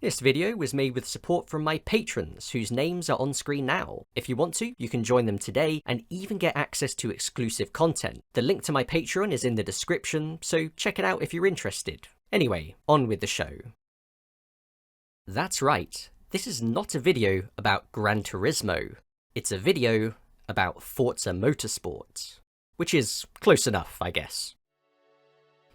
This video was made with support from my patrons, whose names are on screen now. If you want to, you can join them today and even get access to exclusive content. The link to my Patreon is in the description, so check it out if you're interested. Anyway, on with the show. That's right, this is not a video about Gran Turismo. It's a video about Forza Motorsport. Which is close enough, I guess.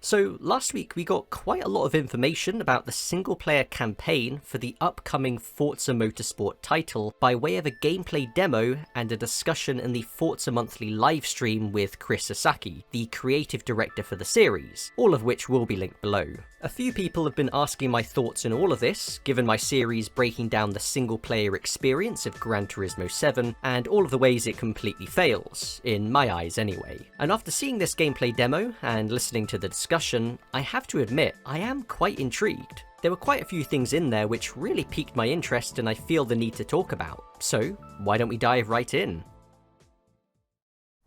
So last week we got quite a lot of information about the single player campaign for the upcoming Forza Motorsport title by way of a gameplay demo and a discussion in the Forza Monthly livestream with Chris Sasaki, the creative director for the series, all of which will be linked below. A few people have been asking my thoughts on all of this, given my series breaking down the single player experience of Gran Turismo 7 and all of the ways it completely fails, in my eyes anyway. And after seeing this gameplay demo and listening to the discussion, I have to admit I am quite intrigued. There were quite a few things in there which really piqued my interest and I feel the need to talk about. So why don't we dive right in?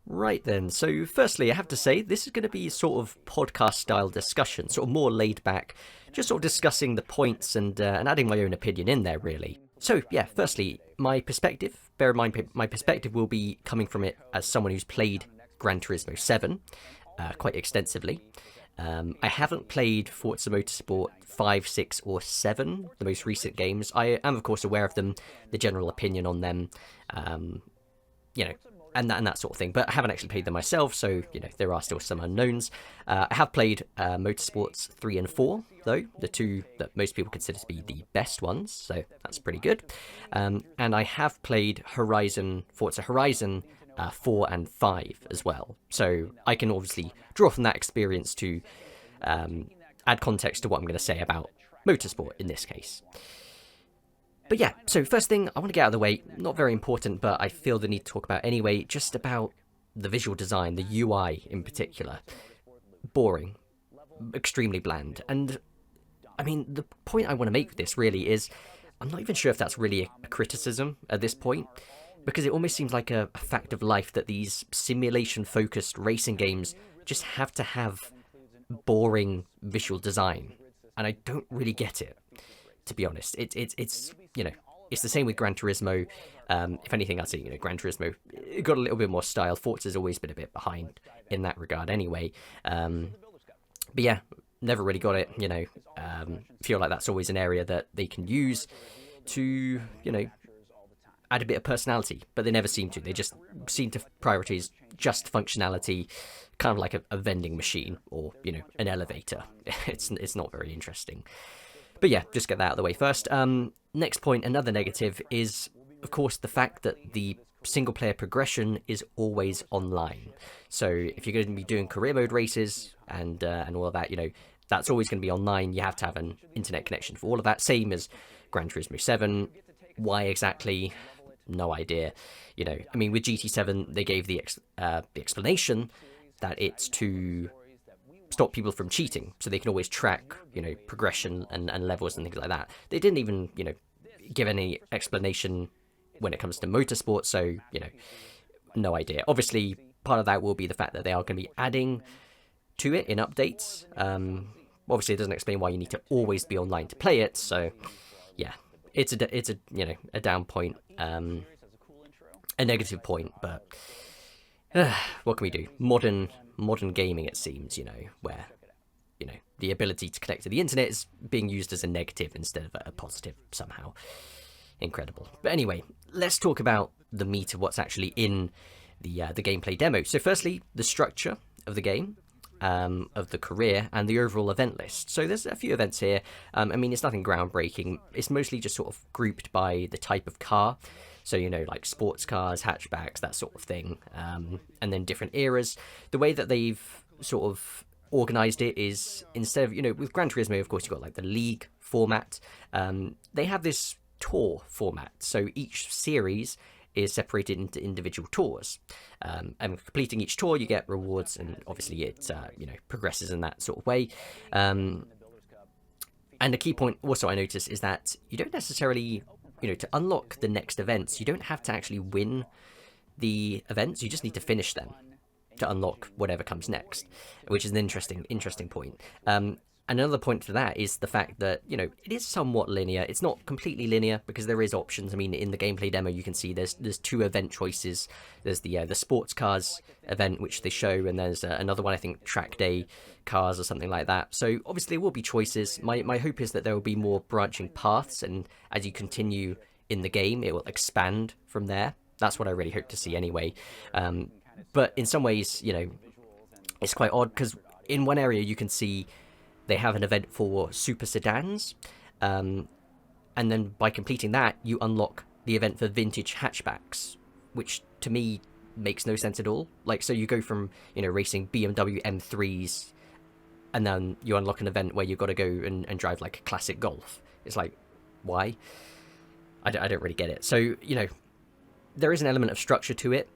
Right then, so firstly I have to say this is going to be sort of podcast style discussion, sort of more laid back, just sort of discussing the points and adding my own opinion in there really. So yeah, firstly, my perspective, bear in mind my perspective will be coming from it as someone who's played Gran Turismo 7 quite extensively. I haven't played Forza Motorsport 5, 6 or 7, the most recent games. I am of course aware of them, the general opinion on them, you know, and that sort of thing, but I haven't actually played them myself, so, you know, there are still some unknowns. I have played Motorsports 3 and 4, though, the two that most people consider to be the best ones, so that's pretty good. And I have played Forza Horizon 4 and 5 as well, so I can obviously draw from that experience to add context to what I'm going to say about Motorsport in this case. But yeah, so first thing I want to get out of the way, not very important, but I feel the need to talk about anyway, just about the visual design, the UI in particular. Boring, extremely bland, and I mean, the point I want to make with this really is, I'm not even sure if that's really a criticism at this point, because it almost seems like a fact of life that these simulation-focused racing games just have to have boring visual design, and I don't really get it, to be honest. It's you know, it's the same with Gran Turismo. If anything, I'd say, you know, Gran Turismo it got a little bit more style. Forza's always been a bit behind in that regard anyway. But yeah, never really got it, you know. Feel like that's always an area that they can use to, you know, add a bit of personality, but they never seem to. They just seem to prioritize just functionality, kind of like a vending machine or, you know, an elevator. It's not very interesting. But yeah, just get that out of the way first. Next point, another negative, is of course the fact that the single player progression is always online. So if you're going to be doing career mode races and all of that, you know, that's always going to be online. You have to have an internet connection for all of that. Same as Gran Turismo 7. Why exactly? No idea. You know, I mean, with GT7 they gave the explanation that it's to stop people from cheating, so they can always track, you know, progression and levels and things like that. They didn't even, you know, give any explanation when it comes to motorsport, so, you know, no idea. Obviously, part of that will be the fact that they are going to be adding to it in updates. Obviously, it doesn't explain why you need to always be online to play it, so, yeah, it's a you know, a down point, a negative point, but what can we do? Modern gaming, it seems, you know, where, you know, the ability to connect to the internet is being used as a negative instead of a positive somehow. Incredible. But anyway, let's talk about the meat of what's actually in the gameplay demo. So firstly, the structure of the game, of the career, and the overall event list. So there's a few events here. I mean, it's nothing groundbreaking. It's mostly just sort of grouped by the type of car. So, you know, like sports cars, hatchbacks, that sort of thing. And then different eras. The way that they've sort of organized it is, instead of, you know, with Gran Turismo, of course, you've got like the league format. They have this tour format. So each series is separated into individual tours. And completing each tour, you get rewards, and obviously it, you know, progresses in that sort of way. And a key point also I noticed is that you don't necessarily, you know, to unlock the next events, you don't have to actually win the events, you just need to finish them to unlock whatever comes next, which is an interesting point. Another point to that is the fact that, it is somewhat linear. It's not completely linear because there is options. I mean, in the gameplay demo, you can see there's two event choices. There's the sports cars event, which they show, and there's another one, I think, track day cars or something like that. So obviously there will be choices. My hope is that there will be more branching paths, and as you continue in the game, it will expand from there. That's what I really hope to see anyway. But in some ways, it's quite odd because in one area you can see they have an event for super sedans, and then by completing that, you unlock the event for vintage hatchbacks, which to me makes no sense at all. Like, so you go from racing BMW M3s, and then you unlock an event where you've got to go and drive like a classic Golf. It's like, why? I don't really get it. So there is an element of structure to it.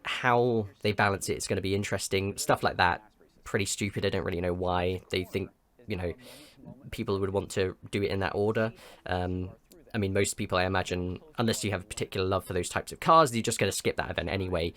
How they balance it's going to be interesting. Stuff like that, pretty stupid. I don't really know why they think people would want to do it in that order. I mean, most people, I imagine, unless you have a particular love for those types of cars, you're just going to skip that event anyway,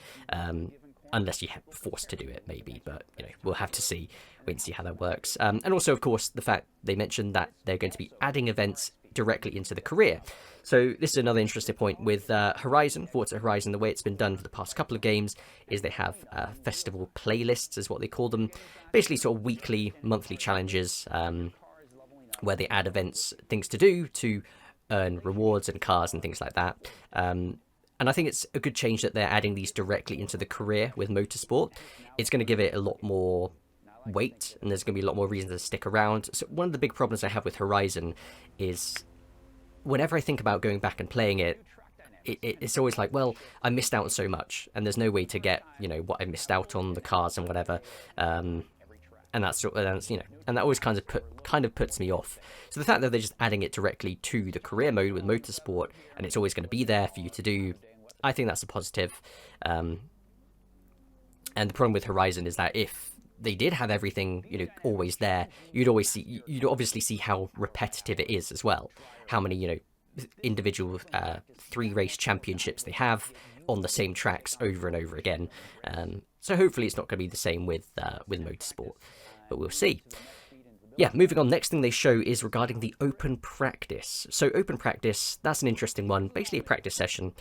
unless you're forced to do it, maybe. But we'll have to wait and see how that works. And also, of course, the fact they mentioned that they're going to be adding events directly into the career. So this is another interesting point with Forza Horizon. The way it's been done for the past couple of games is they have festival playlists, is what they call them, basically sort of weekly, monthly challenges, where they add events, things to do to earn rewards and cars and things like that. And I think it's a good change that they're adding these directly into the career with motorsport. It's going to give it a lot more weight, and there's going to be a lot more reason to stick around. So one of the big problems I have with Horizon is whenever I think about going back and playing it's always like, well, I missed out on so much, and there's no way to get what I missed out on, the cars and whatever, and that always kind of puts me off. So the fact that they're just adding it directly to the career mode with motorsport, and it's always going to be there for you to do, I think that's a positive. And the problem with Horizon is that if they did have everything always there, you'd obviously see how repetitive it is as well, how many individual 3 race championships they have on the same tracks over and over again. So hopefully it's not going to be the same with motorsport, but we'll see. Yeah, moving on, next thing they show is regarding the open practice. So open practice, that's an interesting one, basically a practice session.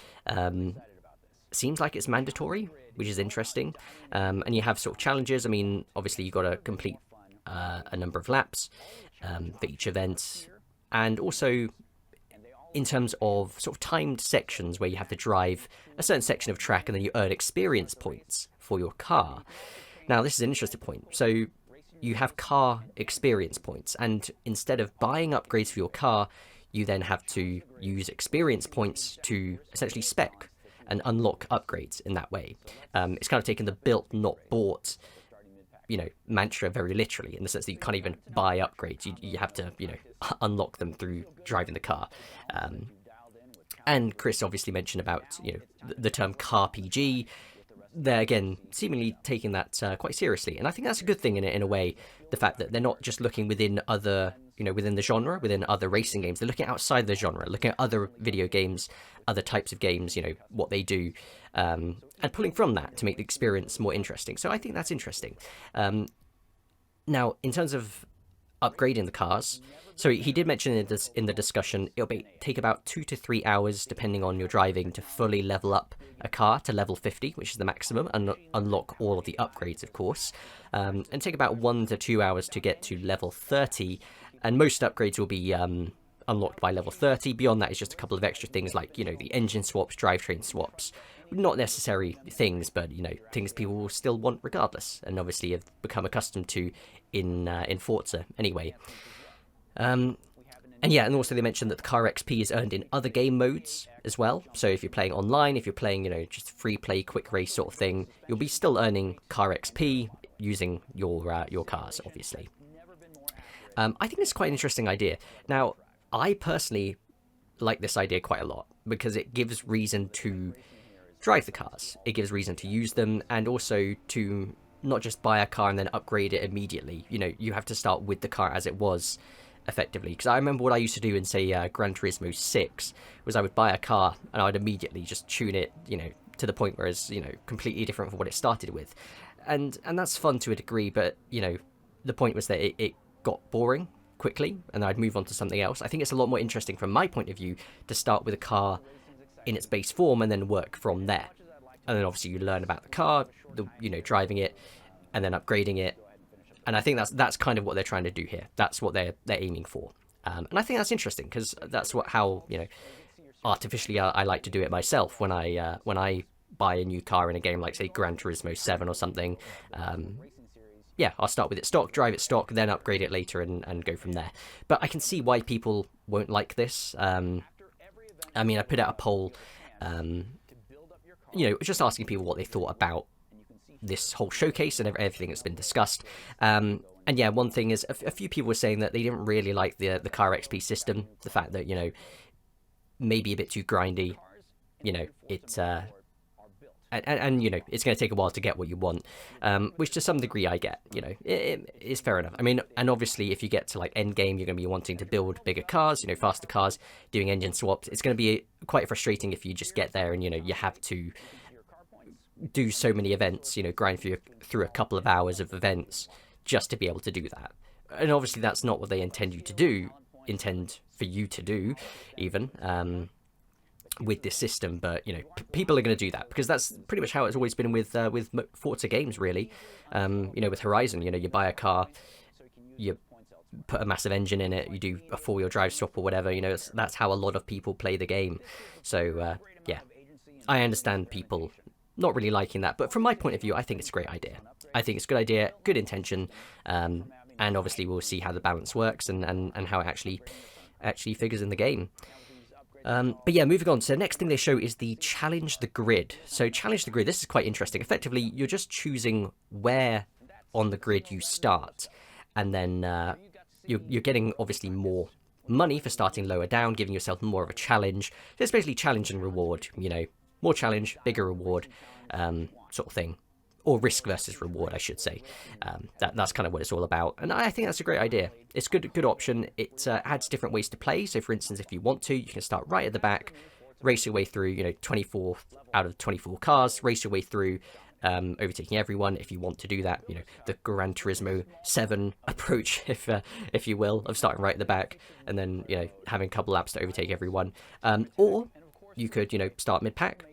Seems like it's mandatory, which is interesting. And you have sort of challenges. I mean, obviously you've got to complete a number of laps for each event. And also in terms of sort of timed sections where you have to drive a certain section of track and then you earn experience points for your car. Now, this is an interesting point. So you have car experience points, and instead of buying upgrades for your car, you then have to use experience points to essentially spec and unlock upgrades in that way. It's kind of taken the built, not bought, mantra very literally, in the sense that you can't even buy upgrades. You have to, unlock them through driving the car. And Chris obviously mentioned about, the term car PG. They're, again, seemingly taking that quite seriously. And I think that's a good thing in a way, the fact that they're not just looking within other, within the genre, within other racing games. They're looking outside the genre, looking at other video games, other types of games, what they do, and pulling from that to make the experience more interesting. So I think that's interesting. Now, in terms of upgrading the cars, so he did mention in the discussion, it'll take about 2 to 3 hours, depending on your driving, to fully level up a car to level 50, which is the maximum, and unlock all of the upgrades, of course. And take about 1 to 2 hours to get to level 30, and most upgrades will be unlocked by level 30. Beyond that is just a couple of extra things like, the engine swaps, drivetrain swaps. Not necessary things, but, things people will still want regardless, and obviously have become accustomed to in Forza anyway. And also they mentioned that the car XP is earned in other game modes as well. So if you're playing online, if you're playing, just free play, quick race sort of thing, you'll be still earning car XP using your cars, obviously. I think it's quite an interesting idea. Now, I personally like this idea quite a lot because it gives reason to drive the cars. It gives reason to use them, and also to not just buy a car and then upgrade it immediately. You have to start with the car as it was, effectively. Because I remember what I used to do in, say, Gran Turismo 6, was I would buy a car and I would immediately just tune it, to the point where it's, completely different from what it started with. And that's fun to a degree, but, the point was that it got boring quickly and I'd move on to something else. I think it's a lot more interesting from my point of view to start with a car in its base form and then work from there. And then obviously you learn about the car, driving it, and then upgrading it. And I think that's kind of what they're trying to do here. That's what they're aiming for. And I think that's interesting because that's how artificially I like to do it myself when I buy a new car in a game like, say, Gran Turismo 7 or something. I'll start with it stock, drive it stock, then upgrade it later and go from there. But I can see why people won't like this. I put out a poll, just asking people what they thought about this whole showcase and everything that's been discussed. And yeah, one thing is a few people were saying that they didn't really like the car XP system, the fact that, maybe a bit too grindy, it's it's going to take a while to get what you want, which to some degree I get. It is fair enough. And obviously if you get to like end game, you're going to be wanting to build bigger cars, faster cars, doing engine swaps. It's going to be quite frustrating if you just get there and you have to do so many events, grind through a couple of hours of events just to be able to do that. And obviously that's not what they intend for you to do even with this system. But people are going to do that because that's pretty much how it's always been with Forza games, really. With Horizon, you buy a car, you put a massive engine in it, you do a 4-wheel drive swap or whatever. That's how a lot of people play the game. So I understand people not really liking that, but from my point of view, I think it's a great idea. I think it's a good idea, good intention, and obviously we'll see how the balance works and how it actually figures in the game. But yeah, moving on. So the next thing they show is the Challenge the Grid. So Challenge the Grid, this is quite interesting. Effectively, you're just choosing where on the grid you start, and then you're getting obviously more money for starting lower down, giving yourself more of a challenge. So it's basically challenge and reward, more challenge, bigger reward, sort of thing. Or risk versus reward, I should say. That's kind of what it's all about. And I think that's a great idea. It's a good option. It adds different ways to play. So, for instance, if you want to, you can start right at the back, race your way through, 24 out of 24 cars, race your way through, overtaking everyone. If you want to do that, the Gran Turismo 7 approach, if you will, of starting right at the back and then, having a couple laps to overtake everyone. Or you could, start mid-pack.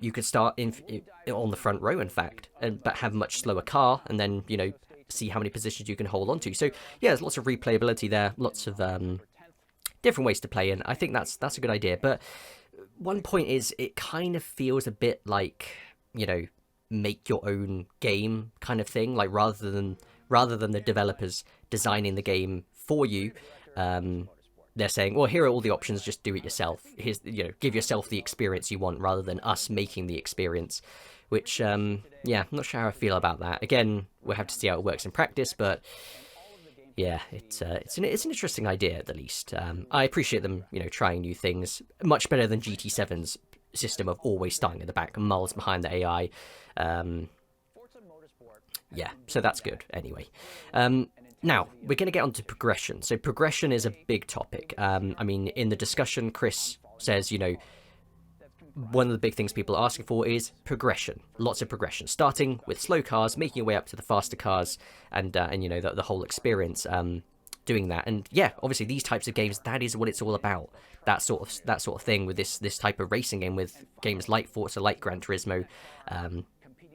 You could start on the front row, in fact, but have a much slower car, and then see how many positions you can hold on to. So yeah, there's lots of replayability there, lots of different ways to play, and I think that's a good idea. But one point is, it kind of feels a bit like make your own game kind of thing, like rather than the developers designing the game for you. They're saying, well, here are all the options, just do it yourself. Here's, give yourself the experience you want rather than us making the experience, which, I'm not sure how I feel about that. Again, we'll have to see how it works in practice, but yeah, it's an interesting idea at the least. I appreciate them, trying new things. Much better than GT7's system of always starting at the back, miles behind the AI. So that's good anyway. Now, we're going to get onto progression. So progression is a big topic. In the discussion, Chris says, one of the big things people are asking for is progression. Lots of progression. Starting with slow cars, making your way up to the faster cars, and the whole experience doing that. And yeah, obviously these types of games, that is what it's all about. That sort of thing with this type of racing game, with games like Forza, like Gran Turismo.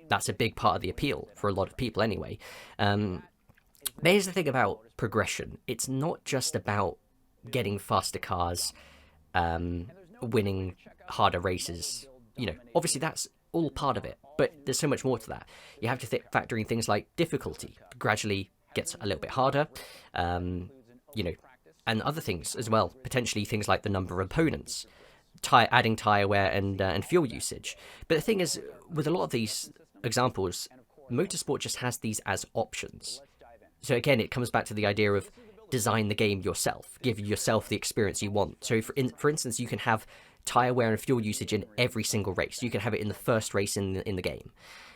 That's a big part of the appeal for a lot of people anyway. But here's the thing about progression. It's not just about getting faster cars, winning harder races. Obviously that's all part of it, but there's so much more to that. You have to factor in things like difficulty. Gradually gets a little bit harder, and other things as well. Potentially things like the number of opponents, adding tyre wear and fuel usage. But the thing is, with a lot of these examples, Motorsport just has these as options. So again, it comes back to the idea of design the game yourself, give yourself the experience you want. So for instance, you can have tyre wear and fuel usage in every single race. You can have it in the first race in the game.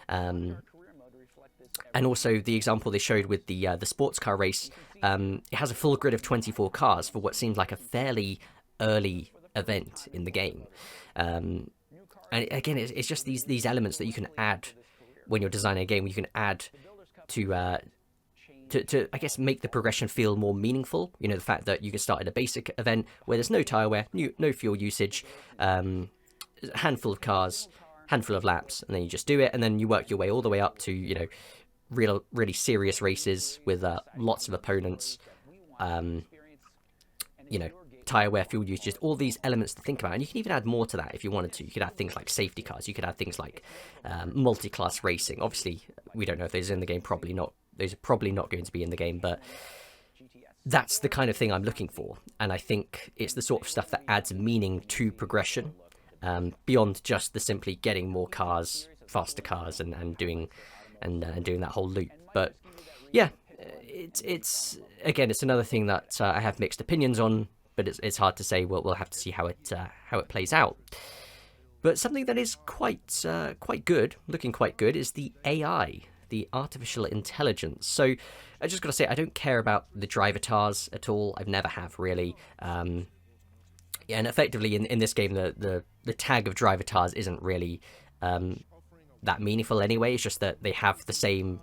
And also the example they showed with the sports car race, it has a full grid of 24 cars for what seems like a fairly early event in the game. And again, it's just these elements that you can add when you're designing a game. You can add to to I guess make the progression feel more meaningful. You know, the fact that you can start at a basic event where there's no tire wear, no fuel usage, handful of cars, handful of laps, and then you just do it, and then you work your way all the way up to, you know, really serious races with lots of opponents, you know, tire wear, fuel use, just all these elements to think about. And you can even add more to that if you wanted to. You could add things like safety cars, you could add things like multi-class racing. Obviously we don't know if those are in the game, probably not. Those are probably not going to be in the game, but that's the kind of thing I'm looking for. And I think it's the sort of stuff that adds meaning to progression, beyond just the simply getting more cars, faster cars, and doing that whole loop. But yeah, it's again, it's another thing that I have mixed opinions on, but it's hard to say. We'll have to see how it plays out. But something that is quite good, looking quite good, is the AI, the artificial intelligence. So I just got to say, I don't care about the drivatars at all. I've never have, really. And effectively in this game, the tag of drivatars isn't really that meaningful anyway. It's just that they have the same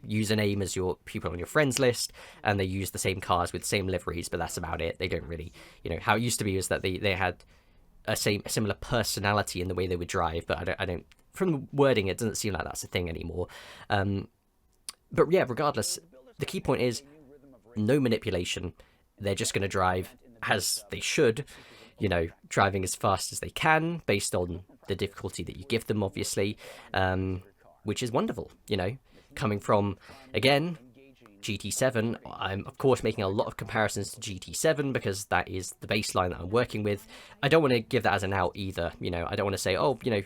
username as your people on your friends list, and they use the same cars with the same liveries, but that's about it. They don't really, you know, how it used to be is that they had a similar personality in the way they would drive, but I don't from the wording, it doesn't seem like that's a thing anymore. But yeah, regardless, the key point is no manipulation. They're just going to drive as they should, you know, driving as fast as they can based on the difficulty that you give them, obviously, which is wonderful, you know. Coming from, again, GT7, I'm of course making a lot of comparisons to GT7 because that is the baseline that I'm working with. I don't want to give that as an out either, you know. I don't want to say, oh, you know,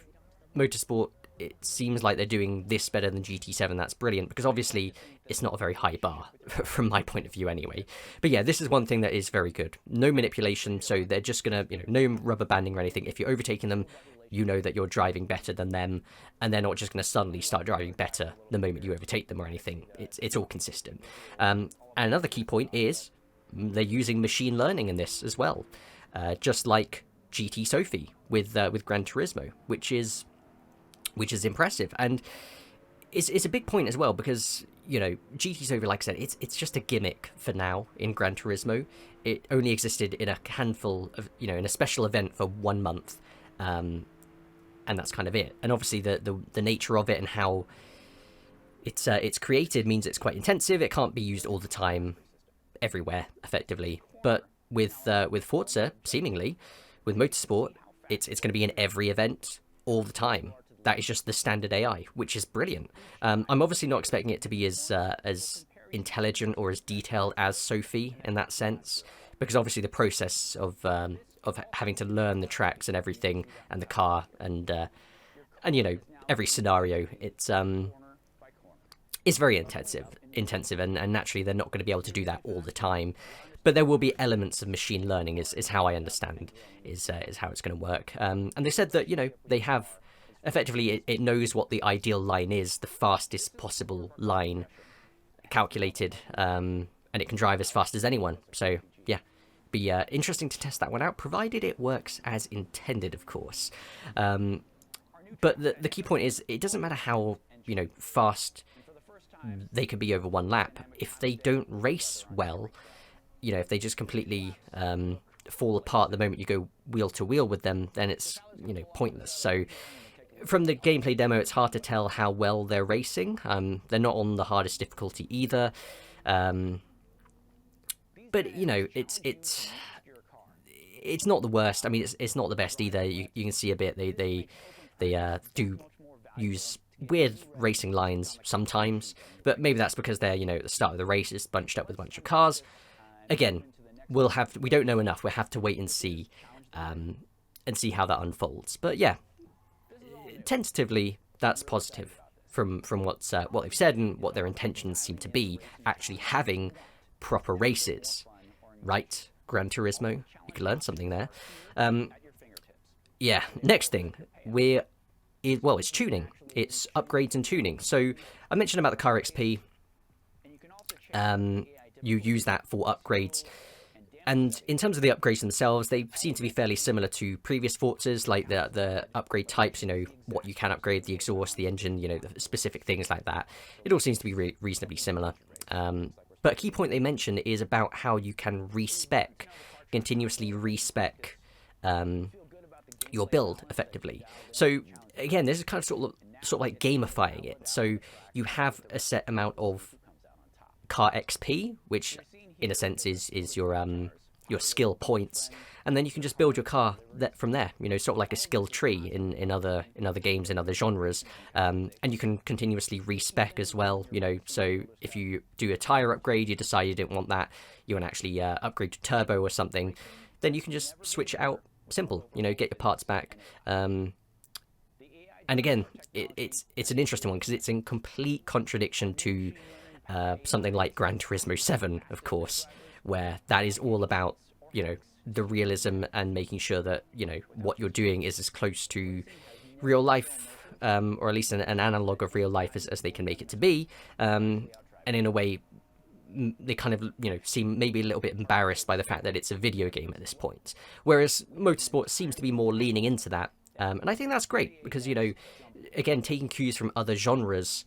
Motorsport, it seems like they're doing this better than GT7, that's brilliant, because obviously it's not a very high bar from my point of view anyway. But yeah, this is one thing that is very good. No manipulation, so they're just gonna, you know, no rubber banding or anything. If you're overtaking them, you know that you're driving better than them, and they're not just going to suddenly start driving better the moment you overtake them or anything. It's all consistent. And another key point is they're using machine learning in this as well, just like GT Sophie with Gran Turismo, which is impressive. And it's a big point as well, because, you know, GT Sophie, like I said, it's just a gimmick for now in Gran Turismo. It only existed in a handful of, you know, in a special event for 1 month. And that's kind of it. And obviously the nature of it and how it's created means it's quite intensive. It can't be used all the time, everywhere, effectively. But with Forza, seemingly, with Motorsport, it's going to be in every event all the time. That is just the standard AI, which is brilliant. I'm obviously not expecting it to be as intelligent or as detailed as Sophie in that sense, because obviously the process of having to learn the tracks and everything, and the car, and you know, every scenario, it's very intensive, and naturally they're not going to be able to do that all the time. But there will be elements of machine learning, is how I understand, is how it's going to work. And they said that, you know, they have effectively it knows what the ideal line is, the fastest possible line calculated, and it can drive as fast as anyone. So yeah. Be interesting to test that one out, provided it works as intended, of course. But the key point is, it doesn't matter how, you know, fast they can be over one lap. If they don't race well, you know, if they just completely fall apart the moment you go wheel to wheel with them, then it's, you know, pointless. So from the gameplay demo, it's hard to tell how well they're racing. They're not on the hardest difficulty either. But, you know, it's not the worst. I mean, it's not the best either. You can see a bit they do use weird racing lines sometimes, but maybe that's because they're, you know, at the start of the race, it's bunched up with a bunch of cars. Again, we don't know enough. We'll have to wait and see how that unfolds. But yeah, tentatively, that's positive from what they've said and what their intentions seem to be, actually having proper races, right? Gran Turismo, you can learn something there. Yeah, next thing, it's tuning. It's upgrades and tuning. So I mentioned about the car XP. You use that for upgrades. And in terms of the upgrades themselves, they seem to be fairly similar to previous Forzas, like the upgrade types, you know, what you can upgrade, the exhaust, the engine, you know, the specific things like that. It all seems to be reasonably similar. But a key point they mention is about how you can continuously respec your build effectively. So again, this is kind of sort of like gamifying it. So you have a set amount of car XP, which in a sense is your skill points, and then you can just build your car from there. Sort of like a skill tree in other games, in other genres, and you can continuously respec as well. So if you do a tire upgrade, you decide you didn't want that, you want to actually upgrade to turbo or something, then you can just switch it out. Simple, get your parts back. And again, it's an interesting one because it's in complete contradiction to something like Gran Turismo 7, of course, where that is all about the realism and making sure that what you're doing is as close to real life, or at least an analog of real life as they can make it to be. And in a way, they kind of seem maybe a little bit embarrassed by the fact that it's a video game at this point, whereas motorsport seems to be more leaning into that, and I think that's great because again, taking cues from other genres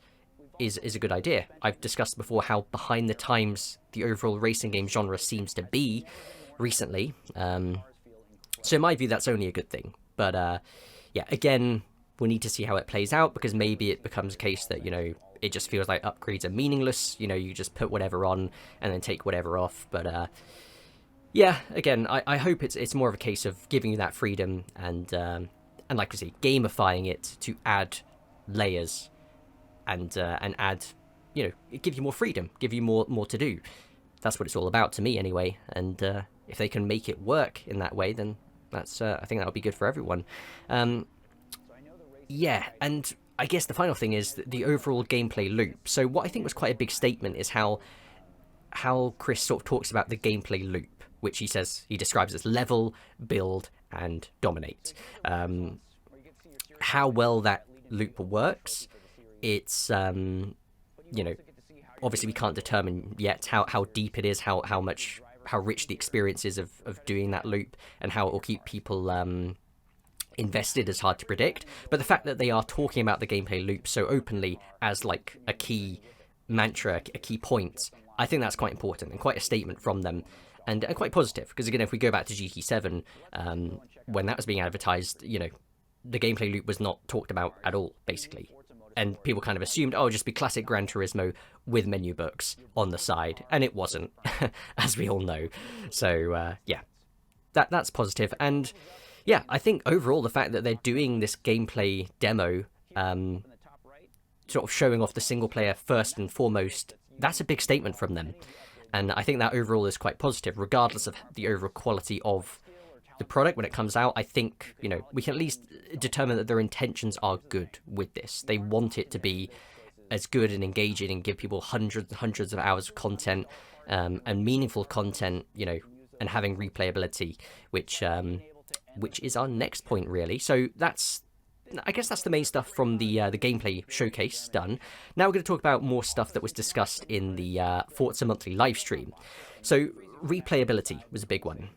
is a good idea. I've discussed before how behind the times the overall racing game genre seems to be recently, so in my view that's only a good thing. But yeah, again, we'll need to see how it plays out, because maybe it becomes a case that it just feels like upgrades are meaningless. You just put whatever on and then take whatever off. But yeah, again, I hope it's more of a case of giving you that freedom and like I say, gamifying it to add layers and add, give you more freedom, give you more to do. That's what it's all about to me anyway. And if they can make it work in that way, then that's I think that'll be good for everyone. Yeah, and I guess the final thing is the overall gameplay loop. So what I think was quite a big statement is how Chris sort of talks about the gameplay loop, which he describes as level, build, and dominate. How well that loop works, it's obviously we can't determine yet how deep it is, how rich the experience is of doing that loop, and how it will keep people invested is hard to predict. But the fact that they are talking about the gameplay loop so openly as like a key mantra, a key point, I think that's quite important and quite a statement from them, and quite positive, because again, if we go back to GT7, when that was being advertised, the gameplay loop was not talked about at all, basically. And people kind of assumed, oh, just be classic Gran Turismo with menu books on the side, and it wasn't, as we all know. So yeah, that's positive. And yeah, I think overall the fact that they're doing this gameplay demo, sort of showing off the single player first and foremost, that's a big statement from them. And I think that overall is quite positive, regardless of the overall quality of the product when it comes out. I think, we can at least determine that their intentions are good with this. They want it to be as good and engaging and give people hundreds and hundreds of hours of content, and meaningful content, and having replayability, which is our next point, really. So I guess that's the main stuff from the gameplay showcase done. Now we're going to talk about more stuff that was discussed in the Forza Monthly live stream. So replayability was a big one.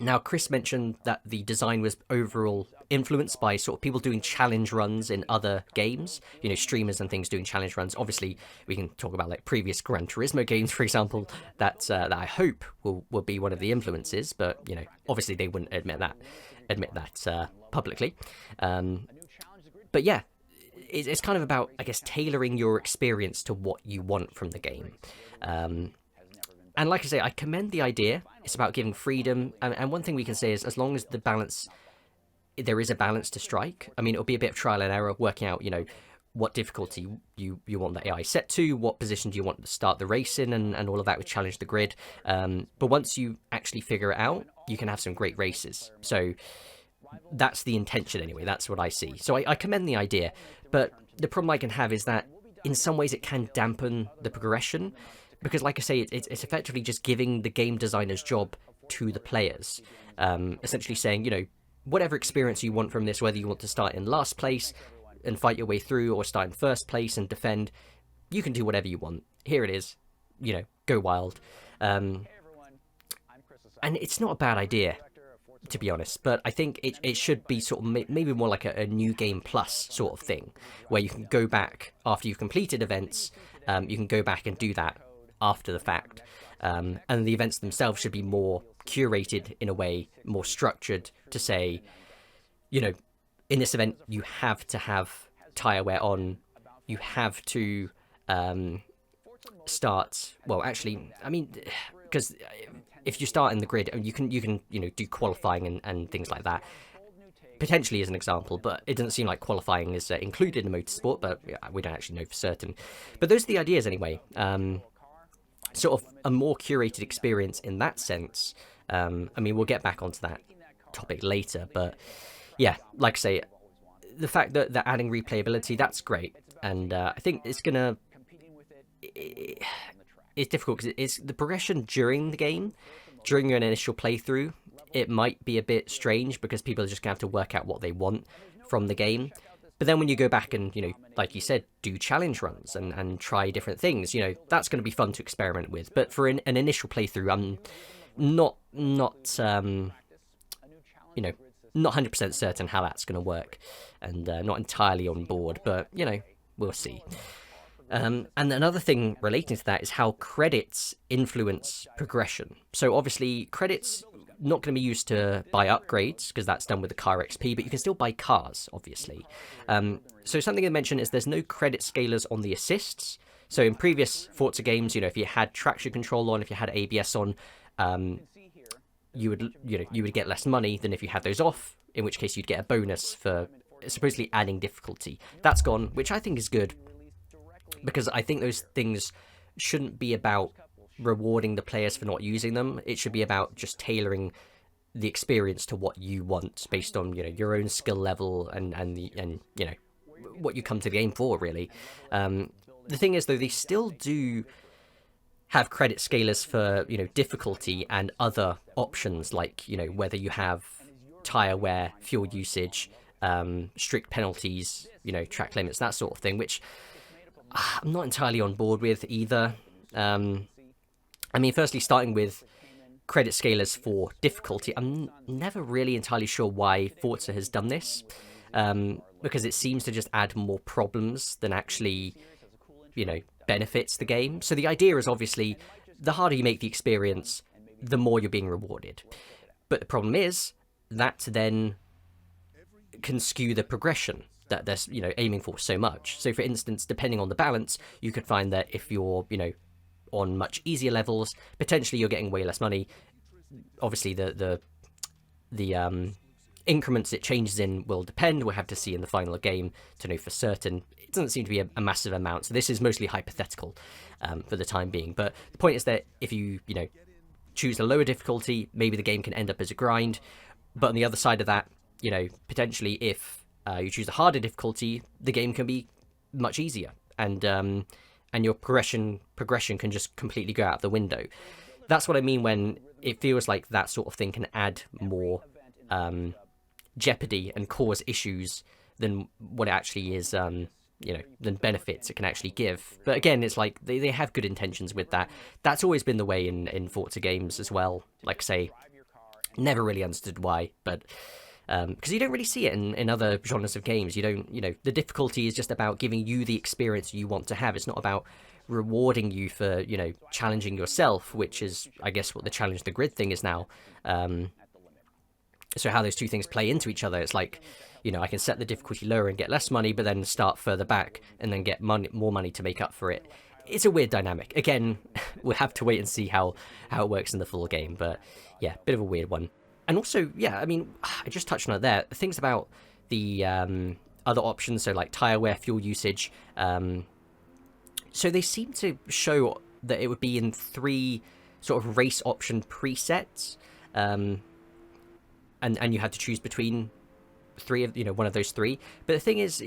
Now, Chris mentioned that the design was overall influenced by sort of people doing challenge runs in other games, streamers and things doing challenge runs. Obviously, we can talk about like previous Gran Turismo games, for example, that I hope will be one of the influences, but obviously they wouldn't admit that publicly. But yeah, it's kind of about, I guess, tailoring your experience to what you want from the game. And like I say, I commend the idea. It's about giving freedom. And one thing we can say is, as long as there is a balance to strike. I mean, it'll be a bit of trial and error, working out, what difficulty you want the AI set to, what position do you want to start the race in, and all of that would challenge the grid. But once you actually figure it out, you can have some great races. So that's the intention anyway. That's what I see. So I commend the idea. But the problem I can have is that in some ways it can dampen the progression. Because, like I say, it's effectively just giving the game designer's job to the players. Essentially saying, whatever experience you want from this, whether you want to start in last place and fight your way through, or start in first place and defend, you can do whatever you want. Here it is. Go wild. And it's not a bad idea, to be honest, but I think it should be sort of maybe more like a new game plus sort of thing, where you can go back after you've completed events you can go back and do that after the fact. And the events themselves should be more curated in a way, more structured to say, you know, in this event, you have to have tire wear on. You have to start. Well, actually, I mean, because if you start in the grid, you can do qualifying and things like that. Potentially as an example, but it doesn't seem like qualifying is included in motorsport, but we don't actually know for certain. But those are the ideas anyway. Sort of a more curated experience in that sense. I mean, we'll get back onto that topic later, but yeah, like I say, the fact that they're adding replayability, that's great. And I think it's gonna... It's difficult because it's the progression during the game, during your initial playthrough, it might be a bit strange because people are just going to have to work out what they want from the game. But then when you go back and, like you said, do challenge runs and try different things, that's going to be fun to experiment with. But for an initial playthrough, I'm not 100% certain how that's going to work, and not entirely on board, but, we'll see. And another thing relating to that is how credits influence progression. So obviously, credits not going to be used to buy upgrades, because that's done with the car XP, but you can still buy cars, obviously. So something I mentioned is there's no credit scalers on the assists. So in previous Forza games, if you had traction control on, if you had ABS on, you would get less money than if you had those off, in which case you'd get a bonus for supposedly adding difficulty. That's gone, which I think is good, because I think those things shouldn't be about rewarding the players for not using them. It should be about just tailoring the experience to what you want based on your own skill level and what you come to the game for, really. The thing is, though, they still do have credit scalers for difficulty and other options, like whether you have tire wear, fuel usage, strict penalties, track limits, that sort of thing, which I'm not entirely on board with either. I mean, firstly, starting with credit scalers for difficulty, I'm never really entirely sure why Forza has done this, because it seems to just add more problems than actually, benefits the game. So the idea is obviously, the harder you make the experience, the more you're being rewarded. But the problem is, that then can skew the progression that they're, aiming for so much. So for instance, depending on the balance, you could find that if you're, on much easier levels, potentially you're getting way less money. Obviously, the increments it changes in will depend. We'll have to see in the final game to know for certain. It doesn't seem to be a massive amount, so this is mostly hypothetical for the time being. But the point is that if you choose a lower difficulty, maybe the game can end up as a grind. But on the other side of that, potentially if you choose a harder difficulty, the game can be much easier, and your progression can just completely go out of the window. That's what I mean when it feels like that sort of thing can add more jeopardy and cause issues than what it actually is, than benefits it can actually give. But again, it's like they have good intentions with that. That's always been the way in Forza games as well. Like I say, never really understood why, but because you don't really see it in other genres of games. You don't, the difficulty is just about giving you the experience you want to have. It's not about rewarding you for, challenging yourself, which is, I guess, what the challenge the grid thing is now. So how those two things play into each other, it's like, I can set the difficulty lower and get less money, but then start further back and then get more money to make up for it. It's a weird dynamic. Again, we'll have to wait and see how it works in the full game, but yeah, bit of a weird one. And also, yeah, I mean, I just touched on it there. Things about the other options, so like tire wear, fuel usage. So they seem to show that it would be in 3 sort of race option presets, and you had to choose between 3 of one of those 3. But the thing is,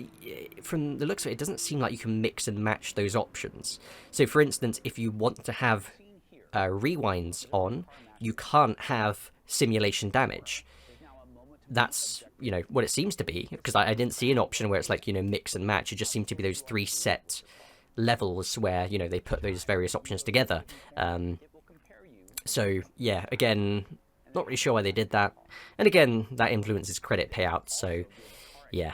from the looks of it, it doesn't seem like you can mix and match those options. So, for instance, if you want to have rewinds on, you can't have simulation damage. That's what it seems to be, because I didn't see an option where it's like mix and match. It just seemed to be those 3 set levels where they put those various options together. So yeah, again, not really sure why they did that, and again, that influences credit payouts. So yeah,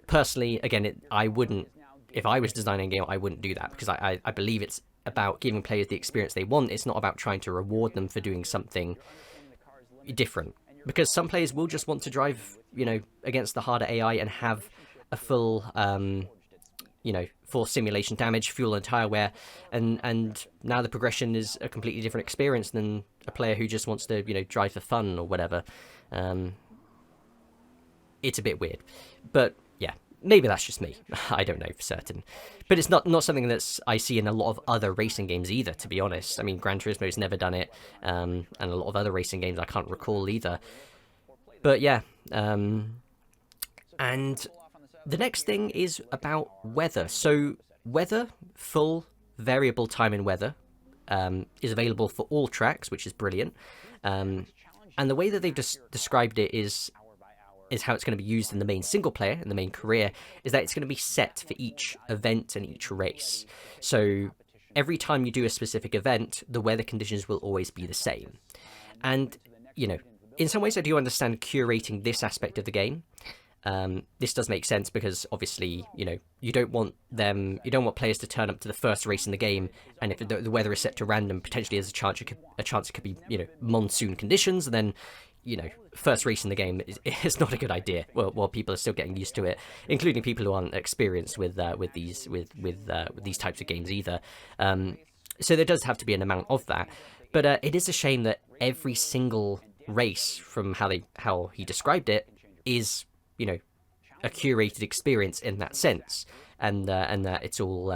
personally, again, I wouldn't if I was designing a game, I wouldn't do that, because I believe it's about giving players the experience they want. It's not about trying to reward them for doing something different, because some players will just want to drive, against the harder AI and have a full full simulation damage, fuel and tire wear, and now the progression is a completely different experience than a player who just wants to drive for fun or whatever. It's a bit weird, but yeah, maybe that's just me. I don't know for certain, but it's not something that's I see in a lot of other racing games either, to be honest. I mean, Gran Turismo's never done it, and a lot of other racing games I can't recall either. But yeah, and the next thing is about weather. So weather, full variable time in weather, is available for all tracks, which is brilliant. And the way that they've described it is how it's going to be used in the main single player, in the main career, is that it's going to be set for each event and each race. So every time you do a specific event, the weather conditions will always be the same. And, in some ways I do understand curating this aspect of the game. This does make sense because obviously, you don't want players to turn up to the first race in the game, and if the weather is set to random, potentially there's a chance it could be, monsoon conditions, and then, first race in the game is not a good idea. While people are still getting used to it, including people who aren't experienced with these types of games either. So there does have to be an amount of that, but it is a shame that every single race, from how he described it, is a curated experience in that sense, and that it's all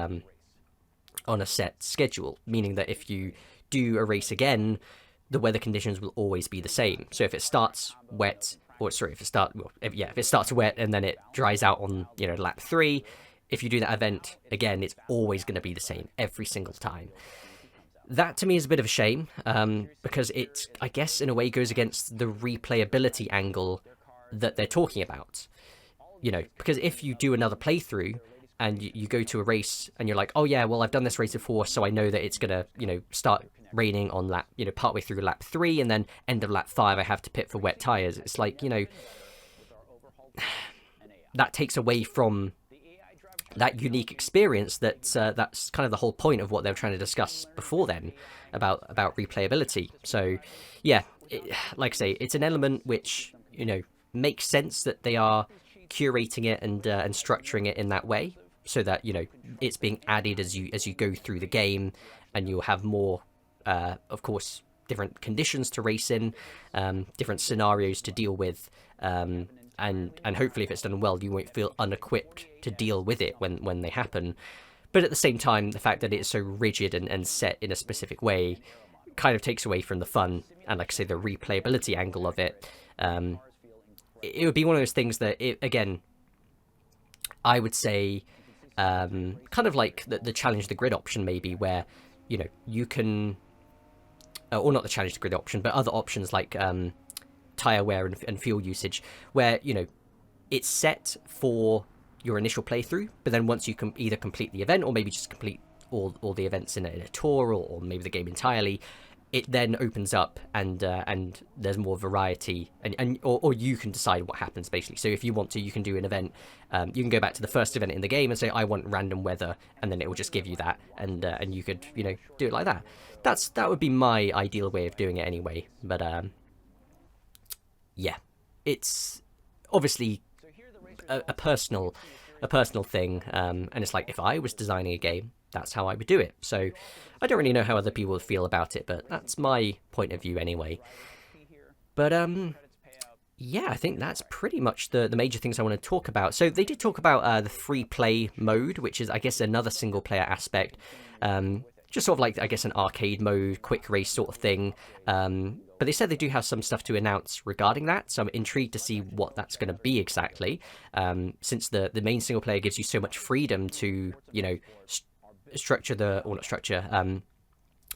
on a set schedule, meaning that if you do a race again, the weather conditions will always be the same. So if it starts wet, if it starts wet and then it dries out on lap 3, if you do that event again, it's always going to be the same every single time. That to me is a bit of a shame, because it, I guess, in a way goes against the replayability angle that they're talking about. Because if you do another playthrough and you go to a race and you're like, oh yeah, well, I've done this race before, so I know that it's gonna start raining on lap partway through lap 3, and then end of lap 5 I have to pit for wet tires. It's like, that takes away from that unique experience that's kind of the whole point of what they were trying to discuss before then about replayability. So yeah, like I say, it's an element which makes sense that they are curating it and structuring it in that way, so that it's being added as you go through the game, and you'll have more of course different conditions to race in, different scenarios to deal with, and hopefully if it's done well, you won't feel unequipped to deal with it when they happen. But at the same time, the fact that it's so rigid and set in a specific way kind of takes away from the fun and, like I say, the replayability angle of it. It would be one of those things that, again, I would say, kind of like the challenge the grid option, maybe, where you can, or not the challenge the grid option, but other options like tire wear and fuel usage, where it's set for your initial playthrough, but then once you can either complete the event or maybe just complete all the events in a tour, or maybe the game entirely, it then opens up and there's more variety, or you can decide what happens, basically. So if you want to, you can do an event, you can go back to the first event in the game and say, I want random weather, and then it will just give you that, and you could do it like that. That would be my ideal way of doing it anyway. But yeah, it's obviously a personal thing, and it's like, if I was designing a game, that's how I would do it. So I don't really know how other people would feel about it, but that's my point of view anyway. But yeah, I think that's pretty much the major things I want to talk about. So they did talk about the free play mode, which is, I guess, another single player aspect, just sort of like, I guess, an arcade mode, quick race sort of thing. But they said they do have some stuff to announce regarding that, so I'm intrigued to see what that's going to be exactly, since the main single player gives you so much freedom to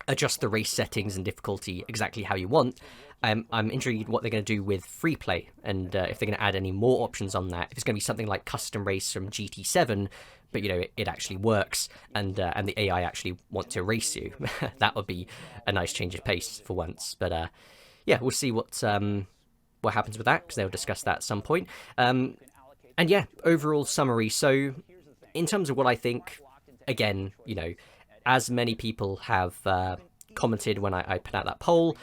adjust the race settings and difficulty exactly how you want. I'm intrigued what they're going to do with free play, and if they're going to add any more options on that. If it's going to be something like custom race from GT7, but it actually works, and the AI actually want to race you. That would be a nice change of pace for once. But yeah, we'll see what happens with that, because they'll discuss that at some point. And yeah, overall summary. So in terms of what I think, again, you know, as many people have commented when I put out that poll,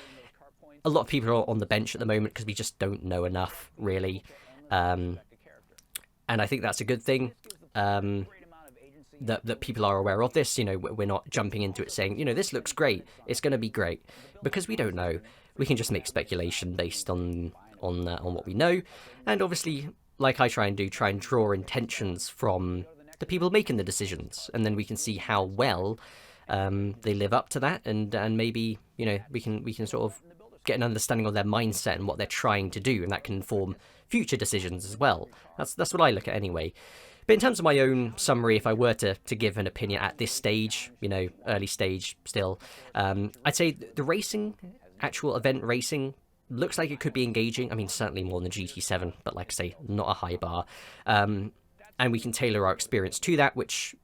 a lot of people are on the bench at the moment because we just don't know enough, really. And I think that's a good thing, that people are aware of this. You know, we're not jumping into it saying, you know, this looks great, it's going to be great, because we don't know. We can just make speculation based on what we know. And obviously, like I try and draw intentions from the people making the decisions, and then we can see how well they live up to that, and maybe, you know, we can sort of get an understanding of their mindset and what they're trying to do, and that can inform future decisions as well. That's what I look at anyway. But in terms of my own summary, if I were to give an opinion at this stage, you know, early stage still, I'd say the racing, actual event racing, looks like it could be engaging. I mean, certainly more than GT7, but like I say, not a high bar. And we can tailor our experience to that, which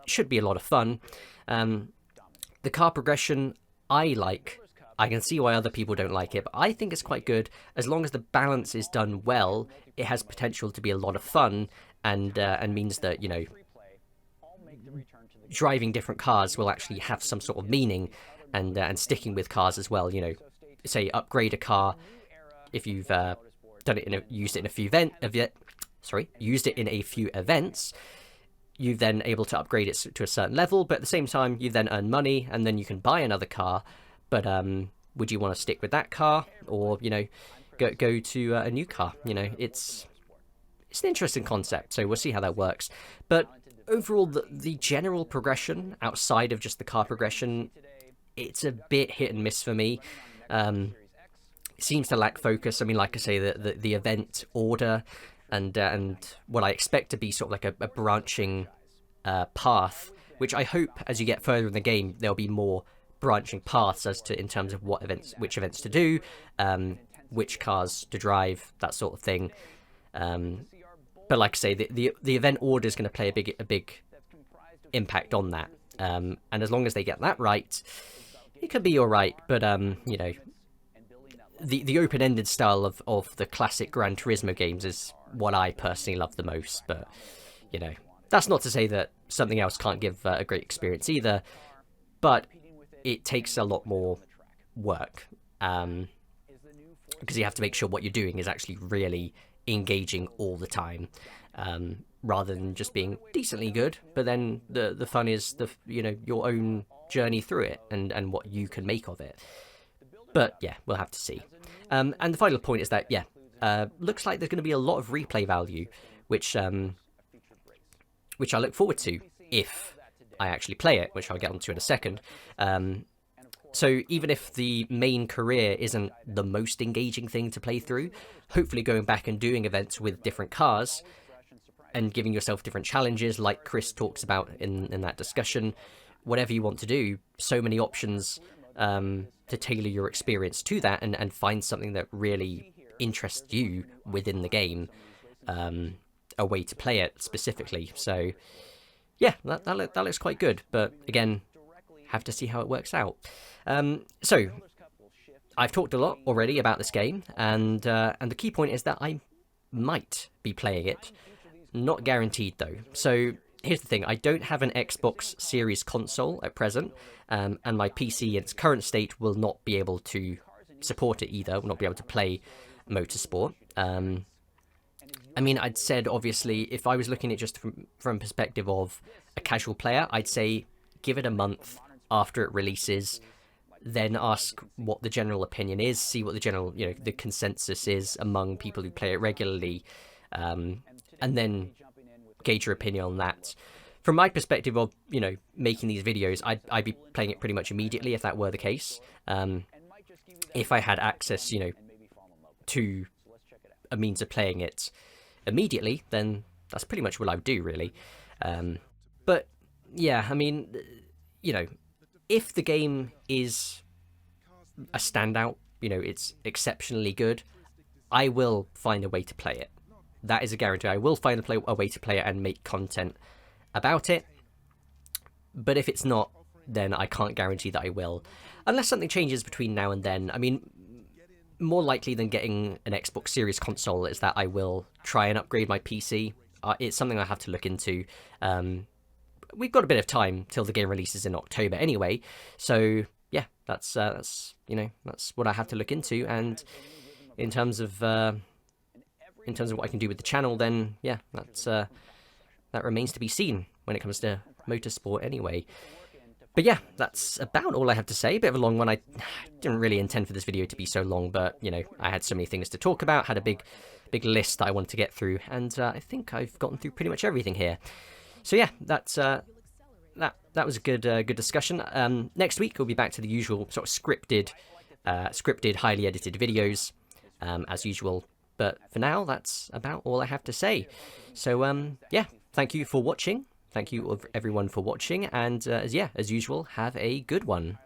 should be a lot of fun. The car progression, I like. I can see why other people don't like it, but I think it's quite good. As long as the balance is done well, it has potential to be a lot of fun, and means that, you know, driving different cars will actually have some sort of meaning, and sticking with cars as well. You know, say upgrade a car if you've used it in a few events. You're then able to upgrade it to a certain level, but at the same time you then earn money, and then you can buy another car. But would you want to stick with that car, or, you know, go to a new car? You know, it's an interesting concept, so we'll see how that works. But overall, the general progression outside of just the car progression, it's a bit hit and miss for me. It seems to lack focus. I mean, like I say, the event order and what I expect to be sort of like a branching path, which I hope as you get further in the game there'll be more branching paths as to, in terms of which events to do, which cars to drive, that sort of thing. But like I say, the event order is going to play a big impact on that. And as long as they get that right, it could be all right. But you know, the open-ended style of the classic Gran Turismo games is what I personally love the most. But, you know, that's not to say that something else can't give a great experience either. But it takes a lot more work, because you have to make sure what you're doing is actually really engaging all the time, rather than just being decently good. But then the fun is your own journey through it, and what you can make of it. But yeah, we'll have to see. And the final point is that looks like there's going to be a lot of replay value, which I look forward to if I actually play it, which I'll get onto in a second. So even if the main career isn't the most engaging thing to play through, hopefully going back and doing events with different cars and giving yourself different challenges, like Chris talks about in that discussion, whatever you want to do, so many options to tailor your experience to that, and find something that really interests you within the game, a way to play it specifically. So yeah, that looks quite good, but again, have to see how it works out. So I've talked a lot already about this game, and the key point is that I might be playing it. Not guaranteed though. So here's the thing: I don't have an Xbox Series console at present, and my PC in its current state will not be able to support it either. Will not be able to play Motorsport. I mean, I'd said, obviously, if I was looking at it just from perspective of a casual player, I'd say give it a month after it releases, then ask what the general opinion is, see what the general, the consensus is among people who play it regularly, and then gauge your opinion on that. From my perspective of, making these videos, I'd be playing it pretty much immediately if that were the case. If I had access, to a means of playing it immediately, then that's pretty much what I would do, really. But yeah, I mean, if the game is a standout, it's exceptionally good, I will find a way to play it. That is a guarantee. I will find a way to play it and make content about it. But if it's not, then I can't guarantee that I will. Unless something changes between now and then. I mean, more likely than getting an Xbox Series console is that I will try and upgrade my PC it's something I have to look into. We've got a bit of time till the game releases in October anyway, so yeah, that's that's what I have to look into. And in terms of what I can do with the channel, then yeah, that remains to be seen when it comes to motorsport anyway. But yeah, that's about all I have to say. A bit of a long one. I didn't really intend for this video to be so long, but I had so many things to talk about, had a big list that I wanted to get through, and I think I've gotten through pretty much everything here. So yeah, that's that was a good discussion. Next week we'll be back to the usual sort of scripted, highly edited videos, as usual. But for now, that's about all I have to say. So yeah, thank you for watching. Thank you everyone for watching, and as usual, have a good one.